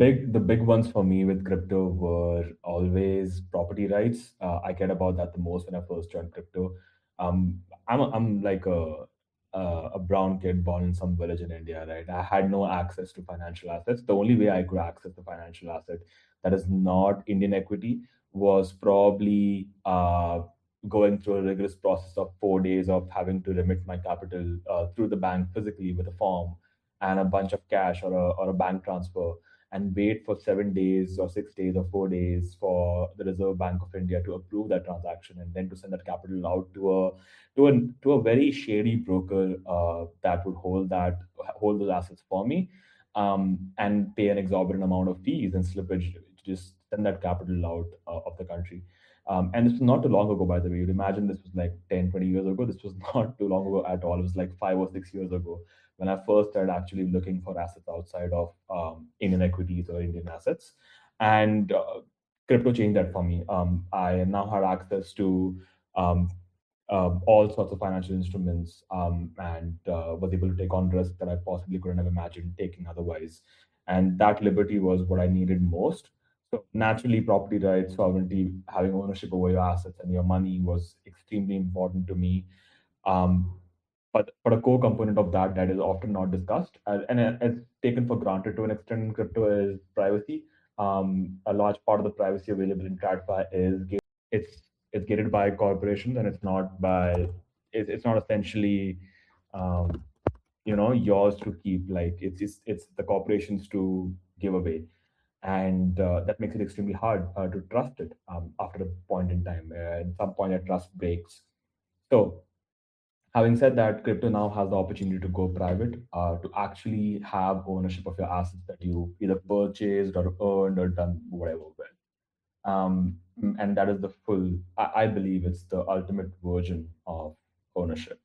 The big ones for me with crypto were always property rights. I cared about that the most when I first joined crypto. I'm like a brown kid born in some village in India, right? I had no access to financial assets. The only way I could access the financial asset that is not Indian equity was probably going through a rigorous process of 4 days of having to remit my capital through the bank physically with a form and a bunch of cash or a bank transfer, and wait for 7 days or 6 days or 4 days for the Reserve Bank of India to approve that transaction, and then to send that capital out to a very shady broker that would hold those assets for me, and pay an exorbitant amount of fees and slippage to just send that capital out of the country. And this was not too long ago, by the way. You'd imagine this was like 10, 20 years ago. This was not too long ago at all. It was like 5 or 6 years ago when I first started actually looking for assets outside of Indian equities or Indian assets. And crypto changed that for me. I now had access to um, all sorts of financial instruments, and was able to take on risks that I possibly couldn't have imagined taking otherwise. And that liberty was what I needed most. So naturally, property rights, sovereignty, having ownership over your assets and your money was extremely important to me. Um, but a core component of that is often not discussed, and it's taken for granted to an extent in crypto, is privacy. A large part of the privacy available in TradFi is it's it's gated by corporations, and it's not essentially um, yours to keep. Like it's the corporations to give away, and that makes it extremely hard to trust it after a point in time. At some point, that trust breaks. So, having said that, crypto now has the opportunity to go private, to actually have ownership of your assets that you either purchased or earned or done whatever with. And that is the full, I believe it's the ultimate version of ownership.